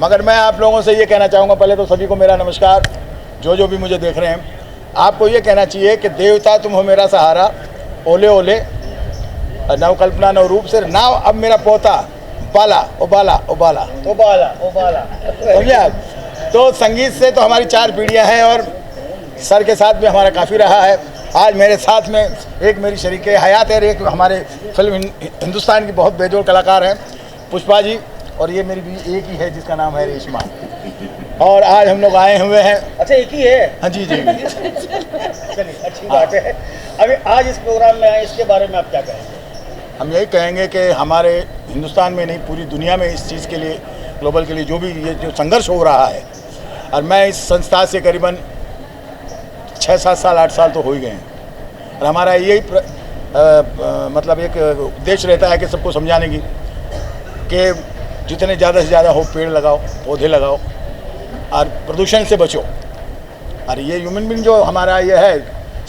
मगर मैं आप लोगों से ये कहना चाहूँगा, पहले तो सभी को मेरा नमस्कार, जो भी मुझे देख रहे हैं। आपको ये कहना चाहिए कि देवता तुम हो मेरा सहारा, ओले ओले नवकल्पना नव रूप से नाव अब मेरा पोता बाला उबाला उबाला उबाला उबाला। समझे आप? तो संगीत से तो हमारी 4 पीढ़ियाँ हैं और सर के साथ भी हमारा काफ़ी रहा है। आज मेरे साथ में एक मेरी शरीक हयात है, एक हमारे फिल्म हिंदुस्तान की बहुत बेजोड़ कलाकार हैं पुष्पा जी, और ये मेरी भी एक ही है जिसका नाम है रेशमा। और आज हम लोग आए हुए हैं। अच्छा, एक ही है? हाँ जी जी। चलिए, अच्छी बात है। अभी आज इस प्रोग्राम में आए, इसके बारे में आप क्या कहेंगे? हम यही कहेंगे कि हमारे हिंदुस्तान में नहीं, पूरी दुनिया में इस चीज़ के लिए, ग्लोबल के लिए जो भी ये जो संघर्ष हो रहा है, और मैं इस संस्था से करीबन 6-7 साल 8 साल तो हो ही गए हैं, और हमारा यही मतलब एक उद्देश्य रहता है कि सबको समझाने की कि जितने ज़्यादा से ज़्यादा हो पेड़ लगाओ, पौधे लगाओ और प्रदूषण से बचो। और ये ह्यूमन बीइंग जो हमारा ये है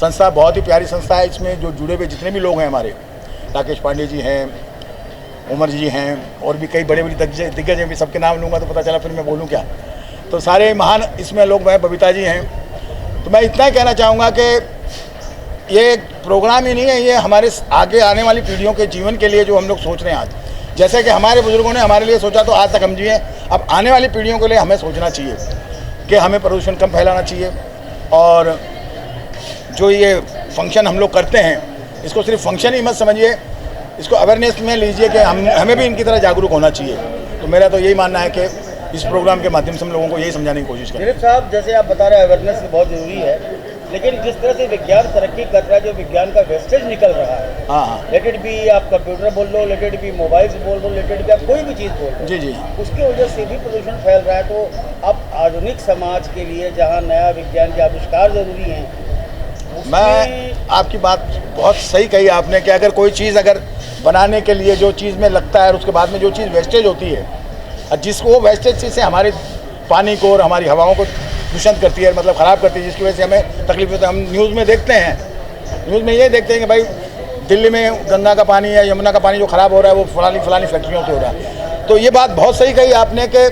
संस्था, बहुत ही प्यारी संस्था है। इसमें जो जुड़े हुए जितने भी लोग हैं हमारे, राकेश पांडे जी हैं, उमर जी हैं, और भी कई बड़े बड़े दिग्गज हैं, भी सबके नाम लूँगा तो पता चला फिर मैं बोलूँ क्या। तो सारे महान इसमें लोग हैं, बबीता जी हैं। तो मैं इतना ही कहना चाहूँगा कि ये एक प्रोग्राम ही नहीं है, ये हमारे आगे आने वाली पीढ़ियों के जीवन के लिए जो हम लोग सोच रहे हैं आज, जैसे कि हमारे बुजुर्गों ने हमारे लिए सोचा तो आज तक हम जिए, अब आने वाली पीढ़ियों के लिए हमें सोचना चाहिए कि हमें प्रदूषण कम फैलाना चाहिए। और जो ये फंक्शन हम लोग करते हैं, इसको सिर्फ फंक्शन ही मत समझिए, इसको अवेयरनेस में लीजिए कि हमें भी इनकी तरह जागरूक होना चाहिए। तो मेरा तो यही मानना है कि इस प्रोग्राम के माध्यम से हम लोगों को यही समझाने की कोशिश करें। दिलीप साहब, जैसे आप बता रहे हैं अवेयरनेस बहुत ज़रूरी है, लेकिन जिस तरह से विज्ञान तरक्की कर रहा है, जो विज्ञान का वेस्टेज निकल रहा है, हाँ, लेट इट बी आप कंप्यूटर बोल लो, लेट इट बी मोबाइल से बोल लो, लेट इट बी आप कोई भी चीज़ बोल लो, जी जी, उसकी वजह से भी प्रदूषण फैल रहा है। तो अब आधुनिक समाज के लिए जहाँ नया विज्ञान के आविष्कार जरूरी हैं, मैं आपकी बात बहुत सही कही आपने कि अगर कोई चीज़ अगर बनाने के लिए जो चीज़ में लगता है और उसके बाद में जो चीज़ वेस्टेज होती है, और जिसको वो वेस्टेज चीज़ से हमारे पानी को और हमारी हवाओं को दूषित करती है, मतलब ख़राब करती है, जिसकी वजह से हमें तकलीफ होती है। हम न्यूज़ में देखते हैं, न्यूज़ में ये देखते हैं कि भाई दिल्ली में गंगा का पानी है, यमुना का पानी जो ख़राब हो रहा है वो फलानी फैक्ट्रियों से हो रहा है। तो ये बात बहुत सही कही आपने कि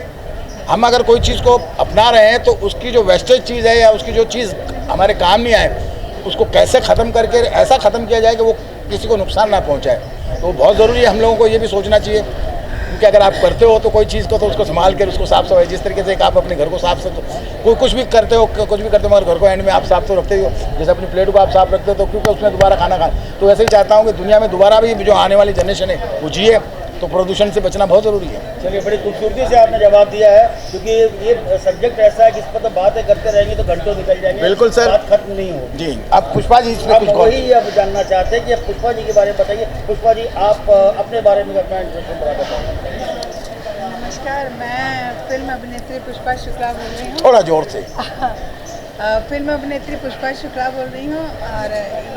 हम अगर कोई चीज़ को अपना रहे हैं तो उसकी जो वेस्टेज चीज़ है या उसकी जो चीज़ हमारे काम नहीं आए, उसको कैसे ख़त्म करके ऐसा ख़त्म किया जाए कि वो किसी को नुकसान ना पहुंचाए। तो बहुत ज़रूरी है हम लोगों को ये भी सोचना चाहिए, क्योंकि अगर आप करते हो तो कोई चीज़ को तो उसको संभाल कर उसको साफ सफाई, जिस तरीके से आप अपने घर को साफ कोई कुछ भी करते हो मगर घर को एंड में आप साफ तो रखते ही हो। जैसे अपनी प्लेट को आप साफ रखते हो तो क्योंकि उसमें दोबारा खाना तो ऐसे ही चाहता हूँ कि दुनिया में दोबारा भी जो आने वाली जनरेशन है वो जिए, तो प्रदूषण से बचना बहुत ज़रूरी है। चलिए, बड़ी खूबसूरती से आपने जवाब दिया है, क्योंकि ये सब्जेक्ट ऐसा है कि इस पर तो बातें करते रहेंगे तो घंटों निकल जाएंगे। बिल्कुल सर, बात खत्म नहीं होगी। जी, आप पुष्पा जी इसमें कुछ वही अब जानना चाहते हैं कि पुष्पा जी के बारे में बताइए। पुष्पा जी, आप अपने बारे में अपना इंट्रोडक्शन बता बताइए। नमस्कार, मैं फिल्म अभिनेत्री पुष्पा शुक्ला बोल रही हूँ। थोड़ा जोर से। फिल्म अभिनेत्री पुष्पा शुक्ला बोल रही हूँ। और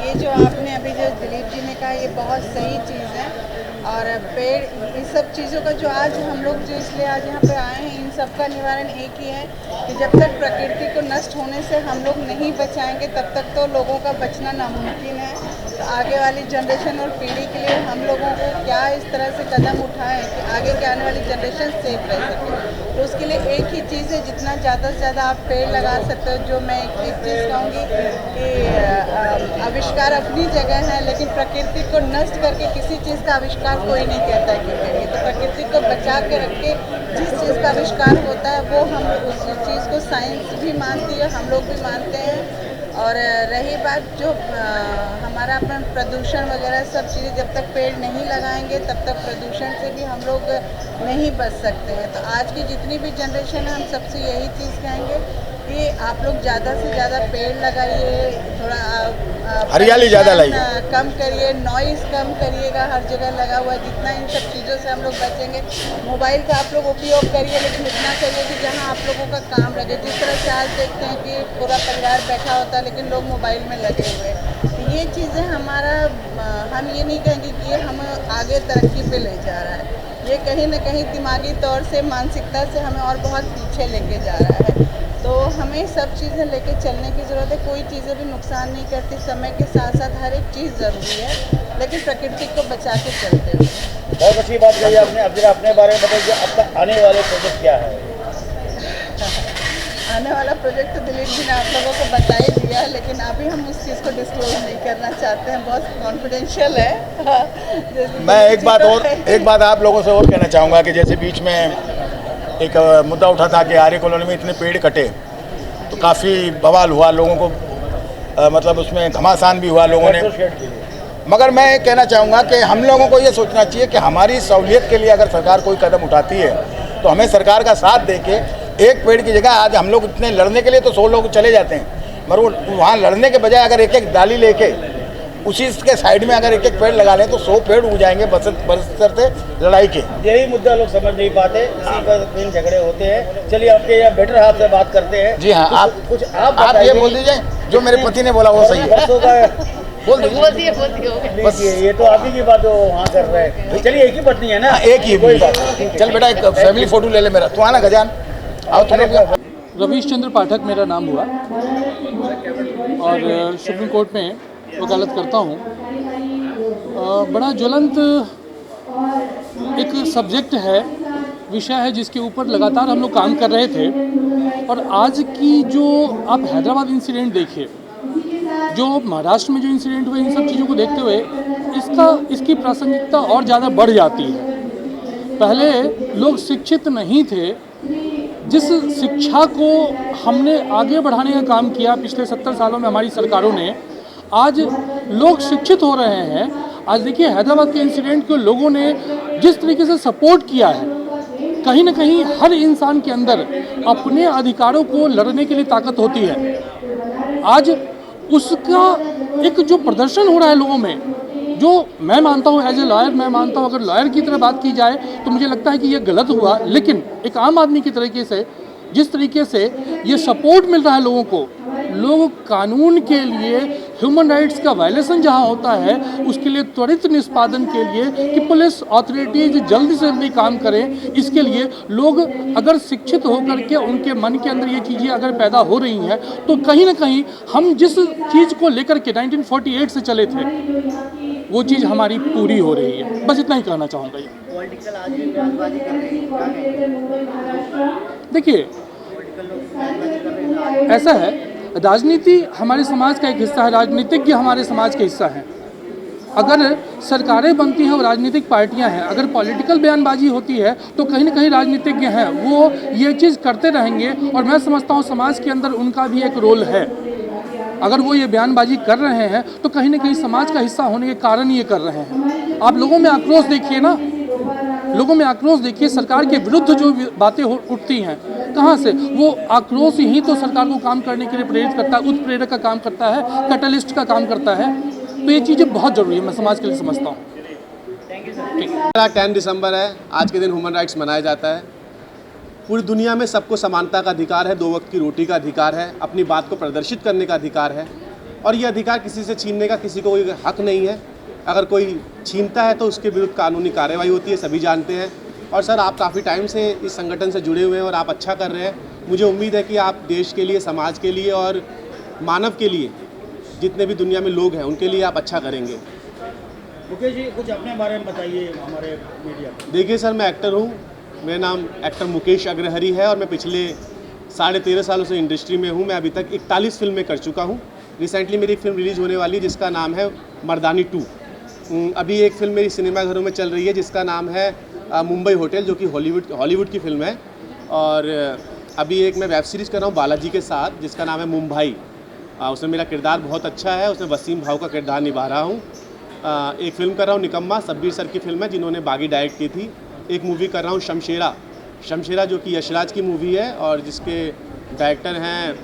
ये जो आपने अभी जो दिलीप जी ने कहा, ये बहुत सही चीज़ है। और पेड़, इस सब चीज़ों का जो आज हम लोग जो इसलिए आज यहाँ पे आए हैं, इन सब का निवारण एक ही है कि जब तक प्रकृति को नष्ट होने से हम लोग नहीं बचाएंगे तब तक तो लोगों का बचना नामुमकिन है। तो आगे वाली जनरेशन और पीढ़ी के लिए हम लोगों को क्या इस तरह से कदम उठाएं कि आगे के आने वाली जनरेशन सेफ रह सके। तो उसके लिए एक ही चीज़ है, जितना ज़्यादा से ज़्यादा आप पेड़ लगा सकते हो। जो मैं एक चीज़ कहूँगी कि आविष्कार अपनी जगह है, लेकिन प्रकृति को नष्ट करके किसी चीज़ का आविष्कार कोई नहीं कहता है कि करिए। तो प्रकृति को बचा के रख के जिस चीज़ का आविष्कार होता है वो हम उस चीज़ को साइंस भी मानती है, हम लोग भी मानते हैं। और रही बात जो हमारा अपन प्रदूषण वगैरह सब चीज़ें, जब तक पेड़ नहीं लगाएंगे तब तक प्रदूषण से भी हम लोग नहीं बच सकते हैं। तो आज की जितनी भी जनरेशन है, हम सबसे यही चीज़ कहेंगे कि आप लोग ज़्यादा से ज़्यादा पेड़ लगाइए, थोड़ा हरियाली ज़्यादा लाइए, कम करिए, नॉइज़ कम करिएगा, हर जगह लगा हुआ है। जितना इन सब चीज़ों से हम लोग बचेंगे, मोबाइल का आप लोग उपयोग करिए, लेकिन इतना करिए कि जहाँ आप लोगों का काम लगे। जिस तरह से आज देखते हैं कि पूरा परिवार बैठा होता है लेकिन लोग मोबाइल में लगे हुए हैं। ये चीज़ें हमारा, हम ये नहीं कहेंगे कि ये हम आगे तरक्की पे ले जा रहा है, ये कहीं ना कहीं दिमागी तौर से, मानसिकता से हमें और बहुत पीछे लेके जा रहा है। तो हमें सब चीज़ें लेके चलने की ज़रूरत है। कोई चीज़ें भी नुकसान नहीं करती, समय के साथ साथ हर एक चीज़ ज़रूरी है, लेकिन प्रकृति को बचा के चलते हुए। बहुत अच्छी बात कही आपने। अब जरा अपने बारे में बताइए, आपका आने वाले प्रोजेक्ट क्या है? होने वाला प्रोजेक्ट तो दिलीप जी ने आप लोगों को बता ही दिया, लेकिन अभी हम उस चीज़ को डिस्क्लोज नहीं करना चाहते हैं, बहुत कॉन्फिडेंशियल है। मैं एक बात आप लोगों से और कहना चाहूँगा कि जैसे बीच में एक मुद्दा उठा था कि आर्य कॉलोनी में इतने पेड़ कटे, तो काफ़ी बवाल हुआ लोगों को, मतलब उसमें घमासान भी हुआ लोगों ने। मगर मैं कहना चाहूँगा कि हम लोगों को ये सोचना चाहिए कि हमारी सहूलियत के लिए अगर सरकार कोई कदम उठाती है तो हमें सरकार का साथ दे के एक पेड़ की जगह, आज हम लोग इतने लड़ने के लिए तो 100 लोग चले जाते हैं, मगर वो वहाँ लड़ने के बजाय अगर एक एक डाली लेके उसी के साइड में अगर एक एक पेड़ लगा लें तो 100 पेड़ उग जाएंगे बशर्ते लड़ाई के। यही मुद्दा लोग समझ नहीं पाते, इसी पर फिर झगड़े होते हैं। चलिए आपके यहाँ बेटर हाफ से बात करते हैं। जी हाँ, आप ये बोल दीजिए जो मेरे पति ने बोला वो सही है, बोल दीजिए। बस ये तो आप ही की बात वहाँ कर रहे हैं। चलिए एक ही पत्नी है ना, एक ही कोई बात। चल बेटा एक फैमिली फोटो ले ले मेरा, तू आना गजान आओ तुम लोग। रवीश चंद्र पाठक मेरा नाम हुआ और सुप्रीम कोर्ट में वकालत करता हूँ। बड़ा ज्वलंत एक सब्जेक्ट है, विषय है जिसके ऊपर लगातार हम लोग काम कर रहे थे। और आज की जो आप हैदराबाद इंसिडेंट देखिए, जो महाराष्ट्र में जो इंसिडेंट हुए, इन सब चीज़ों को देखते हुए इसकी प्रासंगिकता और ज़्यादा बढ़ जाती है। पहले लोग शिक्षित नहीं थे, जिस शिक्षा को हमने आगे बढ़ाने का काम किया पिछले 70 सालों में हमारी सरकारों ने, आज लोग शिक्षित हो रहे हैं। आज देखिए हैदराबाद के इंसिडेंट को लोगों ने जिस तरीके से सपोर्ट किया है, कहीं ना कहीं हर इंसान के अंदर अपने अधिकारों को लड़ने के लिए ताकत होती है। आज उसका एक जो प्रदर्शन हो रहा है लोगों में, जो मैं मानता हूँ एज ए लॉयर, मैं मानता हूँ अगर लॉयर की तरह बात की जाए तो मुझे लगता है कि ये गलत हुआ, लेकिन एक आम आदमी की तरीके से जिस तरीके से ये सपोर्ट मिल रहा है लोगों को, लोग कानून के लिए, ह्यूमन राइट्स का वायलेशन जहाँ होता है उसके लिए त्वरित निष्पादन के लिए कि पुलिस अथॉरिटीज जल्दी से जल्दी काम करें, इसके लिए लोग अगर शिक्षित होकर के उनके मन के अंदर ये चीज़ें अगर पैदा हो रही हैं तो कहीं ना कहीं हम जिस चीज़ को लेकर के 1948 से चले थे वो चीज़ हमारी पूरी हो रही है। बस इतना ही कहना चाहूँगा। देखिए ऐसा है, राजनीति हमारे समाज का एक हिस्सा है, राजनीतिज्ञ हमारे समाज के हिस्सा हैं। अगर सरकारें बनती हैं और राजनीतिक पार्टियां हैं, अगर पॉलिटिकल बयानबाजी होती है तो कहीं ना कहीं राजनीतिज्ञ हैं वो ये चीज़ करते रहेंगे। और मैं समझता हूँ समाज के अंदर उनका भी एक रोल है। अगर वो ये बयानबाजी कर रहे हैं तो कहीं ना कहीं समाज का हिस्सा होने के कारण ये कर रहे हैं। आप लोगों में आक्रोश देखिए ना, लोगों में आक्रोश देखिए, सरकार के विरुद्ध जो बातें उठती हैं, कहाँ से वो आक्रोश ही तो सरकार को काम करने के लिए प्रेरित करता है, उत्प्रेरक का काम करता है, कैटलिस्ट का काम करता है। तो ये चीज़ें बहुत ज़रूरी है, मैं समाज के लिए समझता हूँ। 10 दिसंबर है, आज के दिन ह्यूमन राइट्स मनाया जाता है। पूरी दुनिया में सबको समानता का अधिकार है, 2 वक्त की रोटी का अधिकार है, अपनी बात को प्रदर्शित करने का अधिकार है, और ये अधिकार किसी से छीनने का किसी को कोई हक नहीं है। अगर कोई छीनता है तो उसके विरुद्ध कानूनी कार्रवाई होती है, सभी जानते हैं। और सर आप काफ़ी टाइम से इस संगठन से जुड़े हुए हैं और आप अच्छा कर रहे हैं। मुझे उम्मीद है कि आप देश के लिए, समाज के लिए और मानव के लिए, जितने भी दुनिया में लोग हैं उनके लिए आप अच्छा करेंगे। मुकेश जी कुछ अपने बारे में बताइए हमारे मीडिया को। देखिए सर, मैं एक्टर हूँ, मेरा नाम एक्टर मुकेश अग्रहरी है और मैं पिछले 13.5 सालों से इंडस्ट्री में हूँ। मैं अभी तक 41 फिल्में कर चुका हूँ। रिसेंटली मेरी एक फिल्म रिलीज़ होने वाली है जिसका नाम है मर्दानी 2। अभी एक फिल्म मेरी सिनेमाघरों में चल रही है जिसका नाम है मुंबई होटल, जो कि हॉलीवुड की फिल्म है। और अभी एक मैं वेब सीरीज़ कर रहा हूँ बालाजी के साथ जिसका नाम है मुंबई। उसमें मेरा किरदार बहुत अच्छा है, उसमें वसीम भाव का किरदार निभा रहा हूँ। एक फिल्म कर रहा हूँ निकम्मा, सब्बीर सर की फिल्म है जिन्होंने बागी डायरेक्ट की थी। एक मूवी कर रहा हूँ शमशेरा जो कि यशराज की मूवी है और जिसके डायरेक्टर हैं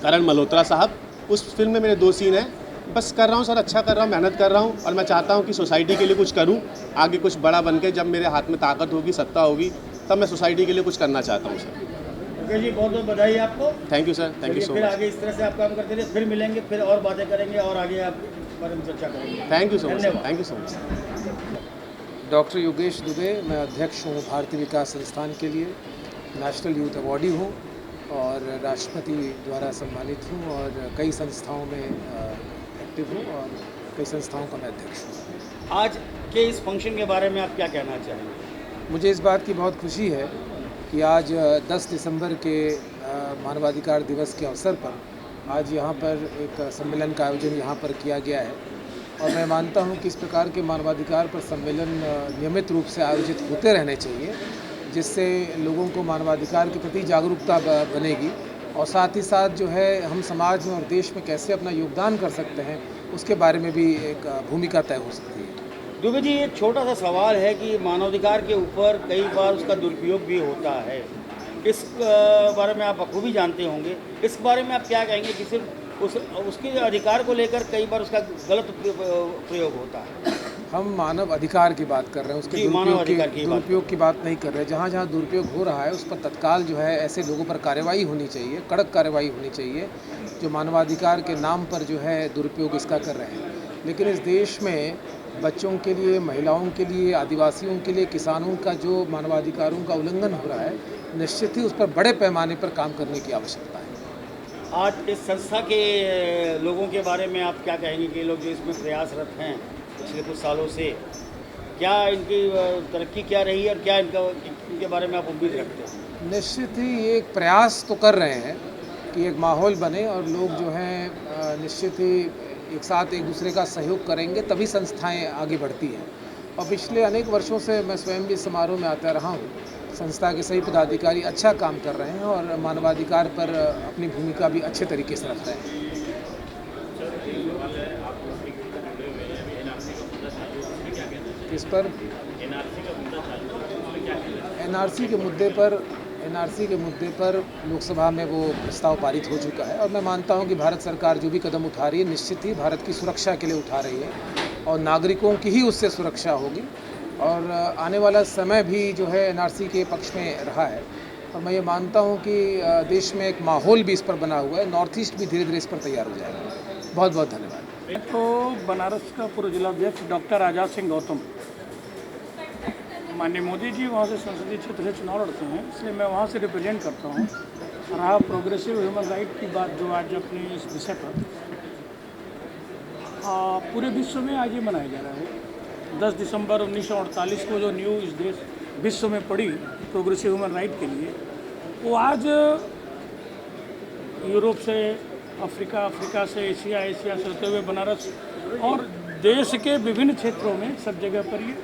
करण मल्होत्रा साहब। उस फिल्म में मेरे 2 सीन हैं। बस कर रहा हूँ सर, अच्छा कर रहा हूँ, मेहनत कर रहा हूँ और मैं चाहता हूँ कि सोसाइटी के लिए कुछ करूँ, आगे कुछ बड़ा बन के। जब मेरे हाथ में ताकत होगी, सत्ता होगी, तब मैं सोसाइटी के लिए कुछ करना चाहता हूँ सर। ओके जी, बहुत बहुत बधाई आपको। Thank you sir, thank you so much. फिर आगे इस तरह से आप काम करते रहिए, फिर मिलेंगे, फिर और बातें करेंगे और आगे आप बारे में चर्चा करेंगे। Thank you so much, thank you so much. Doctor Yogesh Dubey, मैं अध्यक्ष हूँ भारतीय विकास संस्थान के लिए, नेशनल यूथ अवॉर्डी हूँ और राष्ट्रपति द्वारा सम्मानित हूँ और कई संस्थाओं में एक्टिव हूँ और कई संस्थाओं का मैं अध्यक्ष हूँ। आज के इस फंक्शन के बारे में आप क्या कहना चाहेंगे? मुझे इस बात की बहुत खुशी है कि आज 10 दिसंबर के मानवाधिकार दिवस के अवसर पर आज यहाँ पर एक सम्मेलन का आयोजन यहाँ पर किया गया है और मैं मानता हूँ कि इस प्रकार के मानवाधिकार पर सम्मेलन नियमित रूप से आयोजित होते रहने चाहिए, जिससे लोगों को मानवाधिकार के प्रति जागरूकता बनेगी और साथ ही साथ जो है हम समाज में और देश में कैसे अपना योगदान कर सकते हैं उसके बारे में भी एक भूमिका तय हो सकती है। दुबे जी, एक छोटा सा सवाल है कि मानवाधिकार के ऊपर कई बार उसका दुरुपयोग भी होता है, इस बारे में आप बखूबी जानते होंगे, इस बारे में आप क्या कहेंगे कि सिर्फ उसके अधिकार को लेकर कई बार उसका गलत प्रयोग होता है? हम मानव अधिकार की बात कर रहे हैं, उसके दुरुपयोग की बात नहीं कर रहे। जहाँ जहाँ दुरुपयोग हो रहा है उस पर तत्काल जो है ऐसे लोगों पर कार्रवाई होनी चाहिए, कड़क कार्रवाई होनी चाहिए जो मानवाधिकार के नाम पर जो है दुरुपयोग इसका कर रहे हैं। लेकिन इस देश में बच्चों के लिए, महिलाओं के लिए, आदिवासियों के लिए, किसानों का जो मानवाधिकारों का उल्लंघन हो रहा है, निश्चित ही उस पर बड़े पैमाने पर काम करने की आवश्यकता है। आज इस संस्था के लोगों के बारे में आप क्या कहेंगे कि लोग जो इसमें प्रयासरत हैं पिछले कुछ सालों से, क्या इनकी तरक्की क्या रही है और क्या इनके बारे में आप उम्मीद रखते हैं? निश्चित ही एक प्रयास तो कर रहे हैं कि एक माहौल बने और लोग जो हैं निश्चित ही एक साथ एक दूसरे का सहयोग करेंगे तभी संस्थाएं आगे बढ़ती हैं। और पिछले अनेक वर्षों से मैं स्वयं भी समारोह में आता रहा हूँ। संस्था के सभी पदाधिकारी अच्छा काम कर रहे हैं और मानवाधिकार पर अपनी भूमिका भी अच्छे तरीके से रख रहे हैं। इस पर एनआरसी के मुद्दे पर लोकसभा में वो प्रस्ताव पारित हो चुका है और मैं मानता हूं कि भारत सरकार जो भी कदम उठा रही है निश्चित ही भारत की सुरक्षा के लिए उठा रही है और नागरिकों की ही उससे सुरक्षा होगी और आने वाला समय भी जो है एनआरसी के पक्ष में रहा है और मैं ये मानता हूं कि देश में एक माहौल भी इस पर बना हुआ है। नॉर्थ ईस्ट भी धीरे धीरे इस पर तैयार हो जाएगा। बहुत बहुत धन्यवाद। तो बनारस का पूर्व जिलाध्यक्ष डॉक्टर आज़ाद सिंह गौतम, माननीय मोदी जी वहाँ से संसदीय क्षेत्र से चुनाव लड़ते हैं, इसलिए मैं वहाँ से रिप्रेजेंट करता हूँ। रहा प्रोग्रेसिव ह्यूमन राइट की बात जो आज अपने इस विषय पर पूरे विश्व में आज ये मनाया जा रहा है। 10 दिसंबर 1948 को जो न्यू इस देश विश्व में पड़ी प्रोग्रेसिव ह्यूमन राइट के लिए, वो आज यूरोप से अफ्रीका, अफ्रीका से एशिया, एशिया से होते हुए बनारस और देश के विभिन्न क्षेत्रों में सब जगह पर ये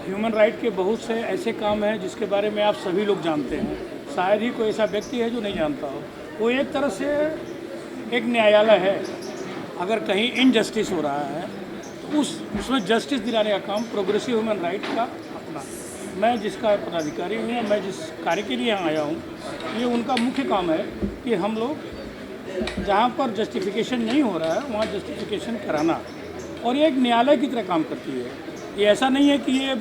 ह्यूमन राइट के बहुत से ऐसे काम हैं जिसके बारे में आप सभी लोग जानते हैं। शायद ही कोई ऐसा व्यक्ति है जो नहीं जानता हो। वो एक तरह से एक न्यायालय है। अगर कहीं इनजस्टिस हो रहा है तो उसमें जस्टिस दिलाने का काम प्रोग्रेसिव ह्यूमन राइट का अपना, मैं जिसका पदाधिकारी हूँ, मैं जिस कार्य के लिए यहाँ आया हूँ, ये उनका मुख्य काम है कि हम लोग जहाँ पर जस्टिफिकेशन नहीं हो रहा है वहाँ जस्टिफिकेशन कराना, और ये एक न्यायालय की तरह काम करती है। ये ऐसा नहीं है कि ये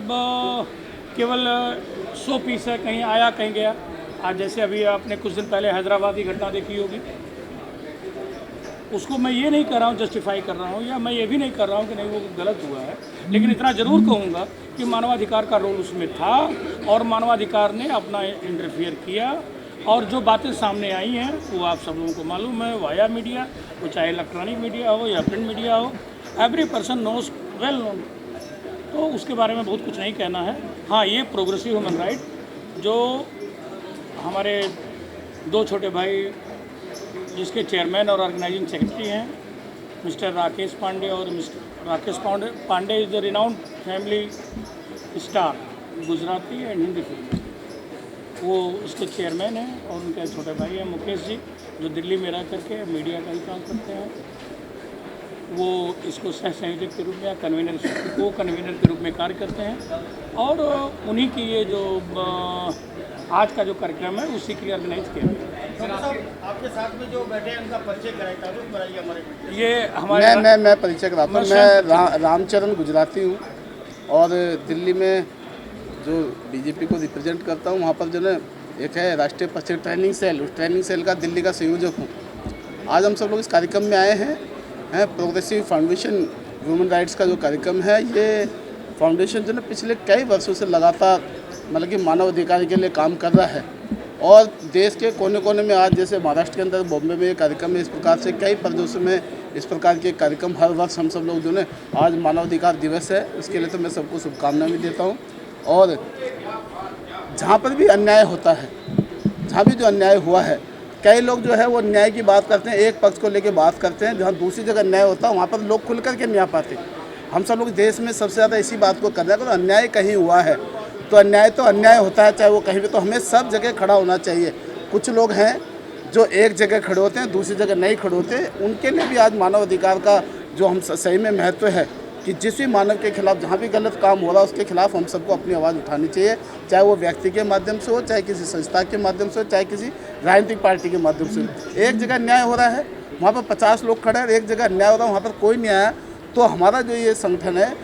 केवल 100 पीस है, कहीं आया कहीं गया। आज जैसे अभी आपने कुछ दिन पहले हैदराबाद की घटना देखी होगी, उसको मैं ये नहीं कर रहा हूँ जस्टिफाई कर रहा हूँ, या मैं ये भी नहीं कर रहा हूँ कि नहीं वो गलत हुआ है, लेकिन इतना ज़रूर कहूँगा कि मानवाधिकार का रोल उसमें था और मानवाधिकार ने अपना इंटरफियर किया और जो बातें सामने आई हैं वो आप सब लोगों को मालूम है वाया मीडिया, वो चाहे इलेक्ट्रॉनिक मीडिया हो या प्रिंट मीडिया हो, every person knows well known. तो उसके बारे में बहुत कुछ नहीं कहना है। हाँ, ये प्रोग्रेसिव ह्यूमन राइट जो हमारे 2 छोटे भाई जिसके चेयरमैन और ऑर्गेनाइजिंग सेक्रेटरी हैं मिस्टर राकेश पांडे, और mister Rakesh Pandey is the renowned family star Gujarati and Hindi film, वो उसके चेयरमैन हैं, और उनके छोटे भाई हैं मुकेश जी जो दिल्ली में रह करके मीडिया का ही काम करते हैं। वो इसको सह संयोजक के रूप में या कन्वीनर के रूप में कार्य करते हैं, और उन्हीं की ये जो आज का जो कार्यक्रम है उसी के लिए ऑर्गेनाइज किया गया। आपके साथ में जो बैठे हैं उनका परिचय कराइए हमारे। ये हमारे मैं परिचय कराता हूँ। मैं रामचरण गुजराती हूँ और दिल्ली में जो बीजेपी को रिप्रेजेंट करता हूँ। वहाँ पर जो है एक है राष्ट्रीय पक्षी ट्रेनिंग सेल, उस ट्रेनिंग सेल का दिल्ली का संयोजक हूँ। आज हम सब लोग इस कार्यक्रम में आए हैं प्रोग्रेसिव फाउंडेशन ह्यूमन राइट्स का जो कार्यक्रम है, ये फाउंडेशन जो है पिछले कई वर्षों से लगातार मतलब कि मानव अधिकार के लिए काम कर रहा है और देश के कोने कोने में आज जैसे महाराष्ट्र के अंदर बॉम्बे में ये कार्यक्रम है, इस प्रकार से कई प्रदेशों में इस प्रकार के कार्यक्रम हर वर्ष हम सब लोग जो है आज मानवाधिकार दिवस है, उसके लिए तो मैं सबको शुभकामनाएं भी देता हूँ। और जहाँ पर भी अन्याय होता है जहाँ भी जो अन्याय हुआ है, कई लोग जो है वो न्याय की बात करते हैं, एक पक्ष को लेके बात करते हैं, जहाँ दूसरी जगह न्याय होता है वहाँ पर लोग खुल करके नहीं आ पाते। हम सब लोग देश में सबसे ज़्यादा इसी बात को कर रहे हैं कि अन्याय कहीं हुआ है तो अन्याय होता है, चाहे वो कहीं भी, तो हमें सब जगह खड़ा होना चाहिए। कुछ लोग हैं जो एक जगह खड़े होते हैं, दूसरी जगह नहीं खड़े होते, उनके लिए भी आज मानव अधिकार का जो हम सही में महत्व है कि जिस भी मानव के खिलाफ जहाँ भी गलत काम हो रहा है उसके खिलाफ हम सबको अपनी आवाज़ उठानी चाहिए, चाहे वो व्यक्ति के माध्यम से हो, चाहे किसी संस्था के माध्यम से हो, चाहे किसी राजनीतिक पार्टी के माध्यम से हो। एक जगह न्याय हो रहा है वहाँ पर 50 लोग खड़े हैं, एक जगह अन्याय हो रहा है वहाँ पर कोई नहीं आया, तो हमारा जो ये संगठन है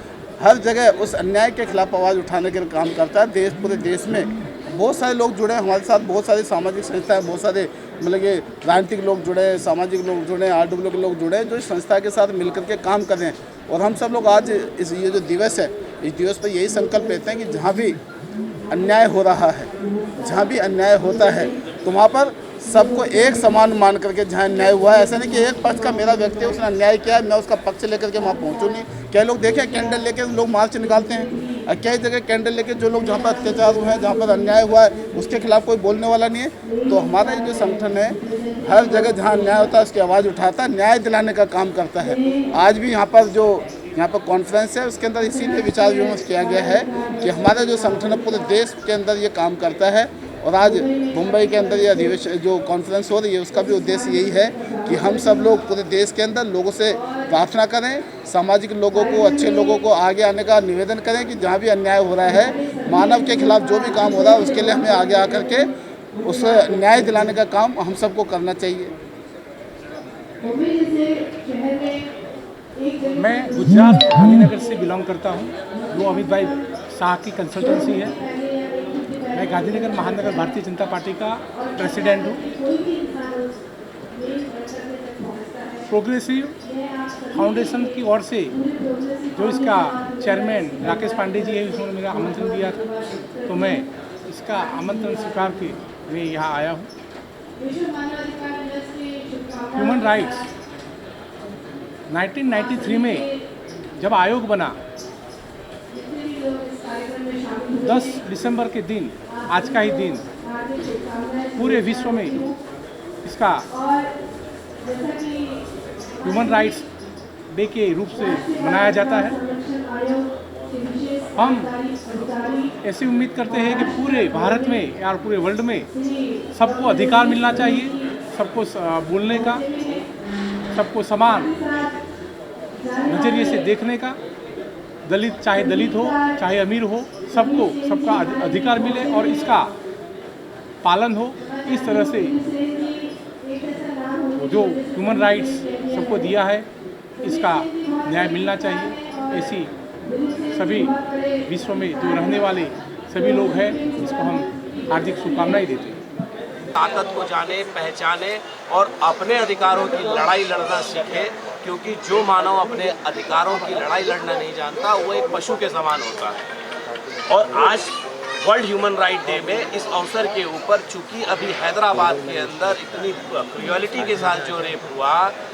हर जगह उस अन्याय के खिलाफ आवाज़ उठाने के लिए काम करता है। पूरे देश में बहुत सारे लोग जुड़े हैं हमारे साथ, बहुत सारी सामाजिक संस्थाएं, बहुत सारे मतलब कि राजनीतिक लोग जुड़े हैं, सामाजिक लोग जुड़े हैं, RWW के लोग जुड़े हैं, जो इस संस्था के साथ मिलकर के काम कर रहे हैं। और हम सब लोग आज ये जो दिवस है, इस दिवस पर यही संकल्प लेते हैं कि जहाँ भी अन्याय हो रहा है, जहाँ भी अन्याय होता है, तो वहाँ पर सबको एक समान मान करके जहाँ अन्याय हुआ है, ऐसा नहीं कि एक पक्ष का मेरा व्यक्ति है उसने अन्याय किया है मैं उसका पक्ष लेकर के वहाँ पहुँचूँ नहीं। कई लोग देखे कैंडल लेके लोग मार्च निकालते हैं, और कई जगह कैंडल लेके जो लोग जहाँ पर अत्याचार हुए हैं, जहाँ पर अन्याय हुआ है उसके खिलाफ कोई बोलने वाला नहीं है। तो हमारा ये जो संगठन है हर जगह जहाँ अन्याय होता है उसकी आवाज़ उठाता है, न्याय दिलाने का काम करता है। आज भी यहाँ पर कॉन्फ्रेंस है उसके अंदर इसीलिए विचार विमर्श किया गया है कि हमारा जो संगठन है पूरे देश के अंदर ये काम करता है। और आज मुंबई के अंदर ये अधिवेशन जो कॉन्फ्रेंस हो रही है उसका भी उद्देश्य यही है कि हम सब लोग पूरे देश के अंदर लोगों से प्रार्थना करें, सामाजिक लोगों को, अच्छे लोगों को आगे आने का निवेदन करें कि जहाँ भी अन्याय हो रहा है, मानव के खिलाफ जो भी काम हो रहा है उसके लिए हमें आगे आकर के उस न्याय दिलाने का काम हम सबको करना चाहिए। मैं गुजरात गांधीनगर से बिलोंग करता हूँ, जो अमित भाई शाह की कंसल्टेंसी है। मैं गांधीनगर महानगर भारतीय जनता पार्टी का प्रेसिडेंट हूँ। प्रोग्रेसिव फाउंडेशन की ओर से जो इसका चेयरमैन राकेश पांडे जी है, उन्होंने मेरा आमंत्रण दिया था, तो मैं इसका आमंत्रण स्वीकार के मैं यहाँ आया हूँ। ह्यूमन राइट्स 1993 में जब आयोग बना, 10 दिसंबर के दिन, आज का ही दिन पूरे विश्व में इसका ह्यूमन राइट्स डे के रूप से मनाया जाता है। हम ऐसी उम्मीद करते हैं कि पूरे भारत में या पूरे वर्ल्ड में सबको अधिकार मिलना चाहिए, सबको बोलने का, सबको समान नज़रिए से देखने का, दलित चाहे दलित हो चाहे अमीर हो, सबको सबका अधिकार मिले और इसका पालन हो। इस तरह से जो ह्यूमन राइट्स सबको दिया है इसका न्याय मिलना चाहिए। ऐसी सभी विश्व में जो रहने वाले सभी लोग हैं इसको हम हार्दिक शुभकामनाएं देते हैं। ताकत को जाने, पहचाने और अपने अधिकारों की लड़ाई लड़ना सीखे, क्योंकि जो मानव अपने अधिकारों की लड़ाई लड़ना नहीं जानता वो एक पशु के समान होता है। और आज वर्ल्ड ह्यूमन राइट डे में इस अवसर के ऊपर, चूंकि अभी हैदराबाद के अंदर इतनी क्रूएलिटी के साथ जो रेप हुआ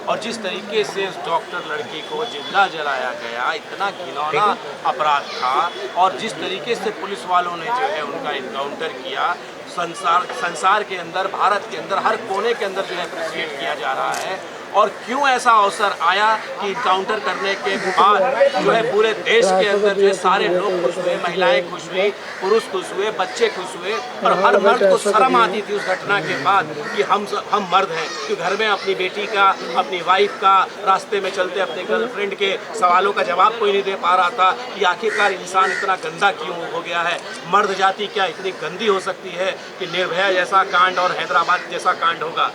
और जिस तरीके से उस डॉक्टर लड़की को जिंदा जलाया गया, इतना घिनौना अपराध था, और जिस तरीके से पुलिस वालों ने जो है उनका इनकाउंटर किया, संसार के अंदर, भारत के अंदर, हर कोने के अंदर जो है अप्रिशिएट किया जा रहा है। और क्यों ऐसा अवसर आया कि इनकाउंटर करने के बाद जो है पूरे देश के अंदर जो है सारे लोग खुश हुए, महिलाएं खुश हुई, पुरुष खुश हुए, बच्चे खुश हुए, और हर मर्द को शर्म आती थी उस घटना के बाद कि हम मर्द हैं, कि घर में अपनी बेटी का, अपनी वाइफ का, रास्ते में चलते अपने गर्लफ्रेंड के सवालों का जवाब कोई नहीं दे पा रहा था कि आखिरकार इंसान इतना गंदा क्यों हो गया है, मर्द जाति क्या इतनी गंदी हो सकती है कि निर्भया जैसा कांड और हैदराबाद जैसा कांड होगा।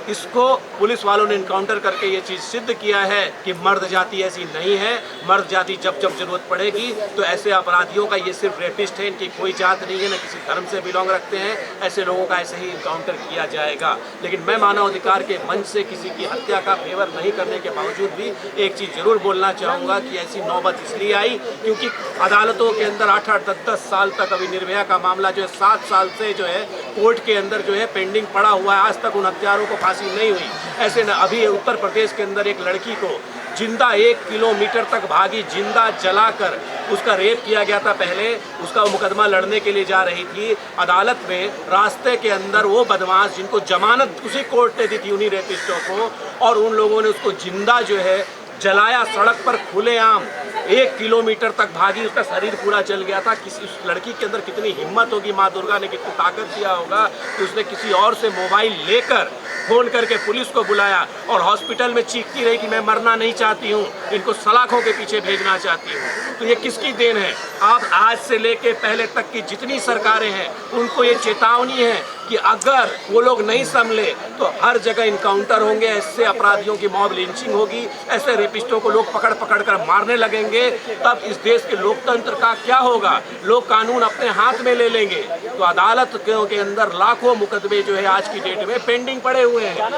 इसको पुलिस वालों ने इनकाउंटर करके ये चीज़ सिद्ध किया है कि मर्द जाति ऐसी नहीं है। मर्द जाति जब जब जरूरत पड़ेगी तो ऐसे अपराधियों का, ये सिर्फ रेपिस्ट है, इनकी कोई जात नहीं है, न किसी धर्म से बिलोंग रखते हैं, ऐसे लोगों का ऐसे ही इनकाउंटर किया जाएगा। लेकिन मैं मानव अधिकार के मंच से किसी की हत्या का फेवर नहीं करने के बावजूद भी एक चीज़ जरूर बोलना चाहूँगा कि ऐसी नौबत इसलिए आई क्योंकि अदालतों के अंदर 8-8, 10-10 साल तक, अभी निर्भया का मामला जो है 7 साल से जो है कोर्ट के अंदर जो है पेंडिंग पड़ा हुआ है, आज तक उन हत्यारों को फांसी फांसी नहीं हुई। ऐसे न अभी उत्तर प्रदेश के अंदर एक लड़की को जिंदा 1 किलोमीटर तक भागी, जिंदा जलाकर उसका रेप किया गया था। पहले उसका मुकदमा लड़ने के लिए जा रही थी अदालत में, रास्ते के अंदर वो बदमाश जिनको जमानत उसी कोर्ट ने दी थी उन्हीं रेपिस्टों को, और उन लोगों ने उसको जिंदा जो है जलाया सड़क पर खुलेआम। 1 किलोमीटर तक भागी, उसका शरीर पूरा जल गया था। किसी उस लड़की के अंदर कितनी हिम्मत होगी, माँ दुर्गा ने कितनी ताकत दिया होगा कि उसने किसी और से मोबाइल लेकर फ़ोन करके पुलिस को बुलाया और हॉस्पिटल में चीखती रही कि मैं मरना नहीं चाहती हूँ, इनको सलाखों के पीछे भेजना चाहती हूँ। तो ये किसकी देन है? आप आज से लेके पहले तक की जितनी सरकारें हैं उनको ये चेतावनी है कि अगर वो लोग नहीं संभले तो हर जगह इनकाउंटर होंगे, ऐसे अपराधियों की मॉब लिंचिंग होगी, ऐसे रेपिस्टों को लोग पकड़ पकड़ कर मारने लगेंगे। तब इस देश के लोकतंत्र का क्या होगा? लोग कानून अपने हाथ में ले लेंगे। तो अदालत के अंदर लाखों मुकदमे जो है आज की डेट में पेंडिंग पड़े हुए हैं।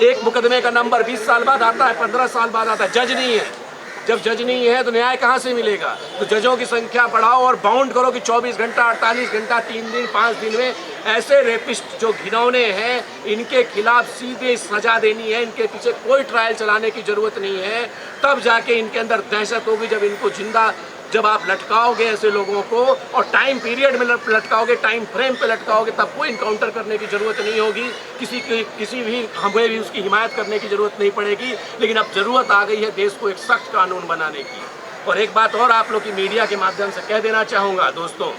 एक मुकदमे का नंबर 20 साल बाद आता है, 15 साल बाद आता है, जज नहीं है। जब जज नहीं है तो न्याय कहाँ से मिलेगा? तो जजों की संख्या बढ़ाओ और बाउंड करो कि 24 घंटा, 48 घंटा, 3 दिन, 5 दिन में ऐसे रेपिस्ट जो घिनौने हैं इनके खिलाफ सीधे सजा देनी है। इनके पीछे कोई ट्रायल चलाने की जरूरत नहीं है। तब जाके इनके अंदर दहशत होगी जब इनको जिंदा जब आप लटकाओगे ऐसे लोगों को और टाइम पीरियड में लटकाओगे, टाइम फ्रेम पे लटकाओगे, तब कोई इनकाउंटर करने की ज़रूरत नहीं होगी। किसी भी हमें भी उसकी हिमायत करने की ज़रूरत नहीं पड़ेगी। लेकिन अब ज़रूरत आ गई है देश को एक सख्त कानून बनाने की। और एक बात और आप लोग की मीडिया के माध्यम से कह देना चाहूँगा, दोस्तों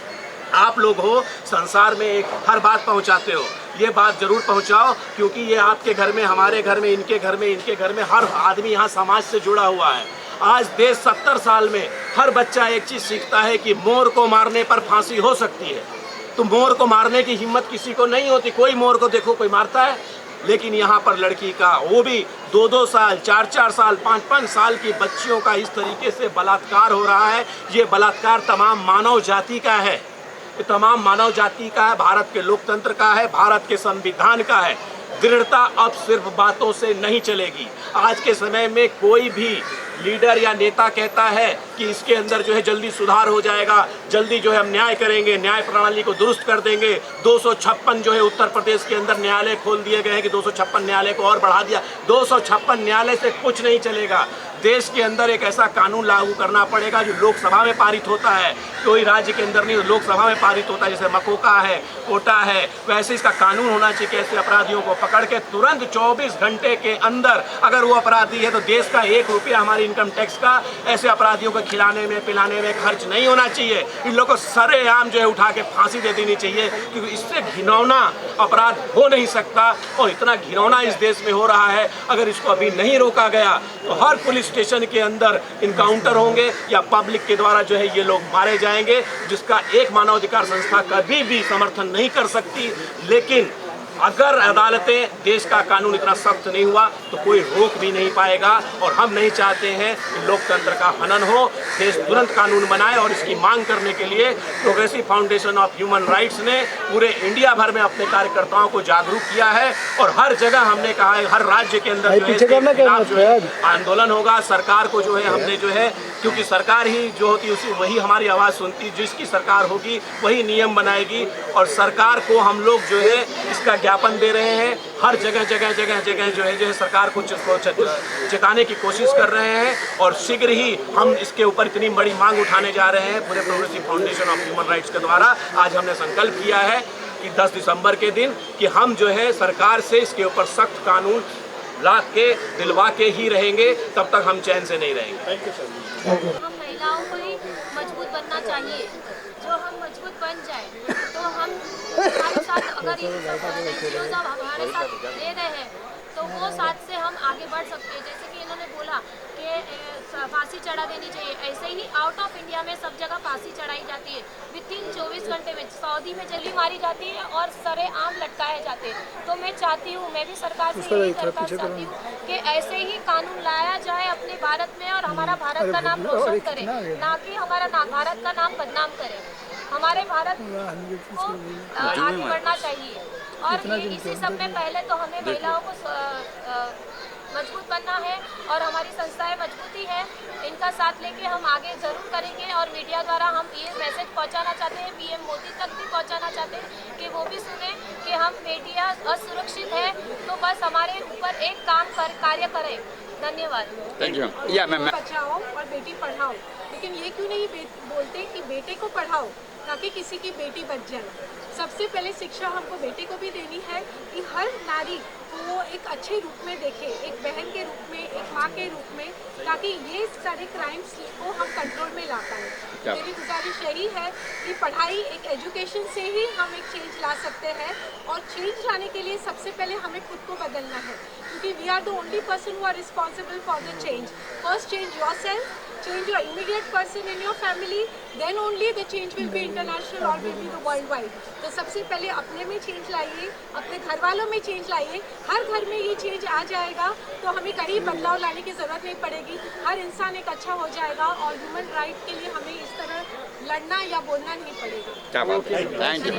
आप लोग हो संसार में एक हर बात पहुंचाते हो, ये बात जरूर पहुंचाओ, क्योंकि ये आपके घर में, हमारे घर में, इनके घर में, इनके घर में, हर आदमी यहाँ समाज से जुड़ा हुआ है। आज देश 70 साल में हर बच्चा एक चीज़ सीखता है कि मोर को मारने पर फांसी हो सकती है। तो मोर को मारने की हिम्मत किसी को नहीं होती। कोई मोर को देखो कोई मारता है, लेकिन यहाँ पर लड़की का, वो भी 2-2 साल, 4-4 साल, 5-5 साल की बच्चियों का इस तरीके से बलात्कार हो रहा है। ये बलात्कार तमाम मानव जाति का है, तमाम मानव जाति का है, भारत के लोकतंत्र का है, भारत के संविधान का है। दृढ़ता अब सिर्फ बातों से नहीं चलेगी। आज के समय में कोई भी लीडर या नेता कहता है कि इसके अंदर जो है जल्दी सुधार हो जाएगा, जल्दी जो है हम न्याय करेंगे, न्याय प्रणाली को दुरुस्त कर देंगे, 256 जो है उत्तर प्रदेश के अंदर न्यायालय खोल दिए गए हैं कि 256 न्यायालय को और बढ़ा दिया। 256 न्यायालय से कुछ नहीं चलेगा। देश के अंदर एक ऐसा कानून लागू करना पड़ेगा जो लोकसभा में पारित होता है, कोई राज्य के अंदर नहीं, लोकसभा में पारित होता है। जैसे मकोका है, कोटा है, वैसे इसका कानून होना चाहिए कि ऐसे अपराधियों को पकड़ के तुरंत 24 घंटे के अंदर अगर वो अपराधी है तो देश का 1 रुपया हमारी इनकम टैक्स का ऐसे अपराधियों को खिलाने में पिलाने में खर्च नहीं होना चाहिए। इन लोगों को सरेआम जो है उठा के फांसी दे देनी चाहिए, क्योंकि इससे घिनौना अपराध हो नहीं सकता। और इतना घिनौना इस देश में हो रहा है, अगर इसको अभी नहीं रोका गया तो हर पुलिस स्टेशन के अंदर इनकाउंटर होंगे या पब्लिक के द्वारा जो है ये लोग मारे जाएंगे, जिसका एक मानवाधिकार संस्था कभी भी समर्थन नहीं कर सकती। लेकिन अगर अदालतें, देश का कानून इतना सख्त नहीं हुआ तो कोई रोक भी नहीं पाएगा। और हम नहीं चाहते हैं कि लोकतंत्र का हनन हो। देश तुरंत कानून बनाए और इसकी मांग करने के लिए progressive foundation of human rights ने पूरे इंडिया भर में अपने कार्यकर्ताओं को जागरूक किया है। और हर जगह हमने कहा है, हर राज्य के अंदर जो है आंदोलन होगा। सरकार को जो है हमने जो है, क्योंकि सरकार ही जो होती उसी वही हमारी आवाज़ सुनती, जिसकी सरकार होगी वही नियम बनाएगी। और सरकार को हम लोग जो है इसका ज्ञापन दे रहे हैं। हर जगह जगह जगह जगह जो है सरकार को चेताने की कोशिश कर रहे हैं। और शीघ्र ही हम इसके ऊपर इतनी बड़ी मांग उठाने जा रहे हैं पूरे progressive foundation of human rights के द्वारा। आज हमने संकल्प किया है कि 10 दिसंबर के दिन कि हम जो है सरकार से इसके ऊपर सख्त कानून ला के दिलवा के ही रहेंगे, तब तक हम चैन से नहीं रहेंगे। हम महिलाओं को ही मजबूत बनना चाहिए। जो हम मजबूत बन जाए तो हम हमारे साथ, अगर ये सब हमारे साथ दे रहे हैं तो वो साथ से हम आगे बढ़ सकते हैं। जैसे कि इन्होंने बोला कि फांसी चढ़ा देनी चाहिए, ऐसे ही आउट ऑफ इंडिया में सब जगह फांसी चढ़ाई जाती है। विथिन 24 घंटे में सऊदी में जल्दी मारी जाती है और सरेआम लटकाए जाते हैं। तो मैं चाहती हूँ, मैं भी सरकार से यही दरख्वास्त चाहती हूँ कि ऐसे ही कानून लाया जाए अपने भारत में और हमारा भारत का नाम रोशन करे, ना कि हमारा भारत का नाम बदनाम करे। हमारे भारत को आगे बढ़ना चाहिए। और इसी सब में पहले तो हमें महिलाओं को मजबूत बनना है और हमारी संस्थाएं मजबूती है, इनका साथ लेके हम आगे ज़रूर करेंगे। और मीडिया द्वारा हम ये मैसेज पहुंचाना चाहते हैं, पीएम मोदी तक भी पहुंचाना चाहते हैं कि वो भी सुने कि हम बेटियां असुरक्षित है तो बस हमारे ऊपर एक कार्य करें। धन्यवाद। Thank you. या मैम बचाओ और बेटी पढ़ाओ, लेकिन ये क्यों नहीं बोलते कि बेटे को पढ़ाओ ताकि किसी की बेटी बच जाए। सबसे पहले शिक्षा हमको बेटे को भी देनी है कि हर नारी को वो एक अच्छे रूप में देखे, एक बहन के रूप में, एक माँ के रूप में, ताकि ये सारे क्राइम्स को हम कंट्रोल में ला पाएँ। मेरी गुजारिश यही है कि पढ़ाई, एक एजुकेशन से ही हम एक चेंज ला सकते हैं और चेंज लाने के लिए सबसे पहले हमें खुद को बदलना है, क्योंकि we are the only person who are responsible for the change. First change yourself, change your immediate person in your family, then only the change will be international or will be the worldwide. तो सबसे पहले अपने में change लाइए, अपने घर वालों में चेंज लाइए। हर घर में ये चेंज आ जाएगा तो हमें कहीं बदलाव लाने की ज़रूरत नहीं पड़ेगी। हर इंसान एक अच्छा हो जाएगा और ह्यूमन राइट के लिए हमें इस तरह लड़ना या बोलना नहीं पड़ेगा। क्या बात है, थैंक यू।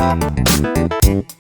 Thank you.